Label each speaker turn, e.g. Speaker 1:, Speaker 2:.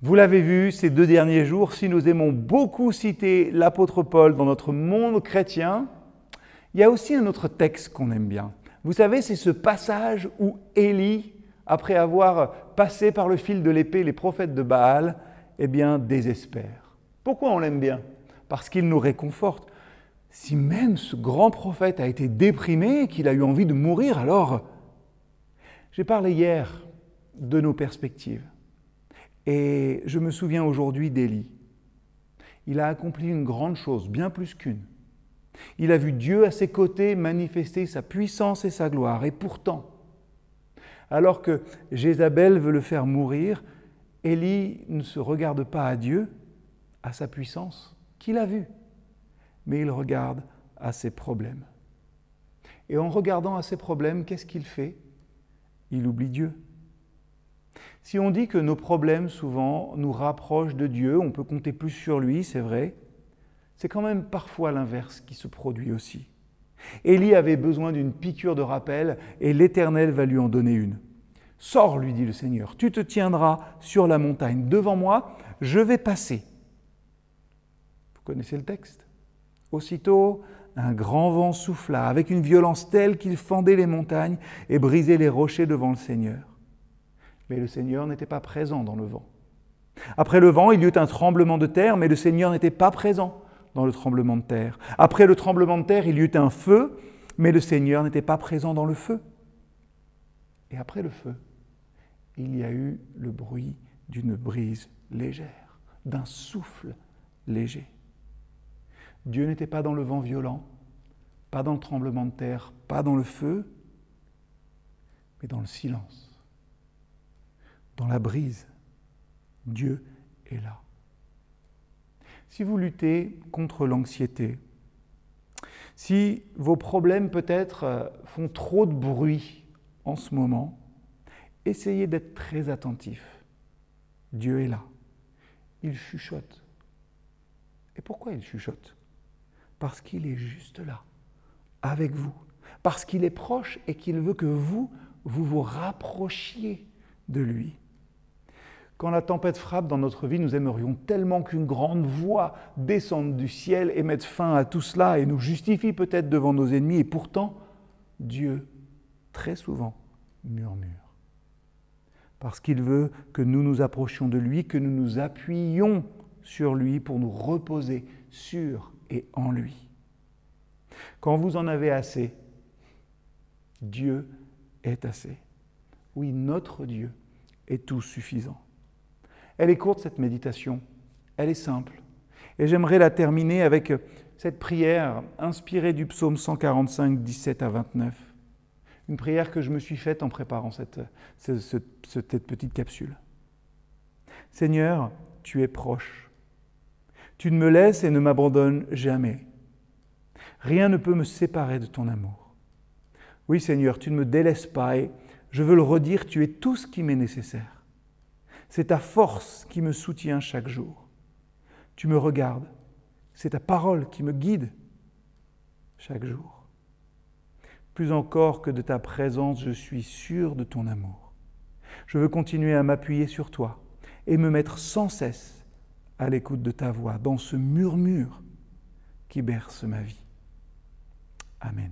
Speaker 1: Vous l'avez vu ces 2 derniers jours, si nous aimons beaucoup citer l'apôtre Paul dans notre monde chrétien, il y a aussi un autre texte qu'on aime bien. Vous savez, c'est ce passage où Élie, après avoir passé par le fil de l'épée les prophètes de Baal, désespère. Pourquoi on l'aime bien? Parce qu'il nous réconforte. Si même ce grand prophète a été déprimé, qu'il a eu envie de mourir, alors... J'ai parlé hier de nos perspectives. Et je me souviens aujourd'hui d'Élie. Il a accompli une grande chose, bien plus qu'une. Il a vu Dieu à ses côtés manifester sa puissance et sa gloire. Et pourtant, alors que Jézabel veut le faire mourir, Élie ne se regarde pas à Dieu, à sa puissance, qu'il a vue, mais il regarde à ses problèmes. Et en regardant à ses problèmes, qu'est-ce qu'il fait? Il oublie Dieu. Si on dit que nos problèmes, souvent, nous rapprochent de Dieu, on peut compter plus sur lui, c'est vrai, c'est quand même parfois l'inverse qui se produit aussi. Élie avait besoin d'une piqûre de rappel et l'Éternel va lui en donner une. « Sors, lui dit le Seigneur, tu te tiendras sur la montagne devant moi, je vais passer. » Vous connaissez le texte. Aussitôt, un grand vent souffla avec une violence telle qu'il fendait les montagnes et brisait les rochers devant le Seigneur. Mais le Seigneur n'était pas présent dans le vent. Après le vent, il y eut un tremblement de terre, mais le Seigneur n'était pas présent dans le tremblement de terre. Après le tremblement de terre, il y eut un feu, mais le Seigneur n'était pas présent dans le feu. Et après le feu, il y a eu le bruit d'une brise légère, d'un souffle léger. Dieu n'était pas dans le vent violent, pas dans le tremblement de terre, pas dans le feu, mais dans le silence. Dans la brise, Dieu est là. Si vous luttez contre l'anxiété, si vos problèmes peut-être font trop de bruit en ce moment, essayez d'être très attentif. Dieu est là. Il chuchote. Et pourquoi il chuchote? Parce qu'il est juste là, avec vous. Parce qu'il est proche et qu'il veut que vous vous rapprochiez de lui. Quand la tempête frappe dans notre vie, nous aimerions tellement qu'une grande voix descende du ciel et mette fin à tout cela et nous justifie peut-être devant nos ennemis. Et pourtant, Dieu, très souvent, murmure. Parce qu'il veut que nous nous approchions de lui, que nous nous appuyions sur lui pour nous reposer sur et en lui. Quand vous en avez assez, Dieu est assez. Oui, notre Dieu est tout suffisant. Elle est courte, cette méditation. Elle est simple. Et j'aimerais la terminer avec cette prière inspirée du psaume 145, 17 à 29. Une prière que je me suis faite en préparant cette petite capsule. Seigneur, tu es proche. Tu ne me laisses et ne m'abandonnes jamais. Rien ne peut me séparer de ton amour. Oui, Seigneur, tu ne me délaisses pas et je veux le redire, tu es tout ce qui m'est nécessaire. C'est ta force qui me soutient chaque jour. Tu me regardes. C'est ta parole qui me guide chaque jour. Plus encore que de ta présence, je suis sûr de ton amour. Je veux continuer à m'appuyer sur toi et me mettre sans cesse à l'écoute de ta voix, dans ce murmure qui berce ma vie. Amen.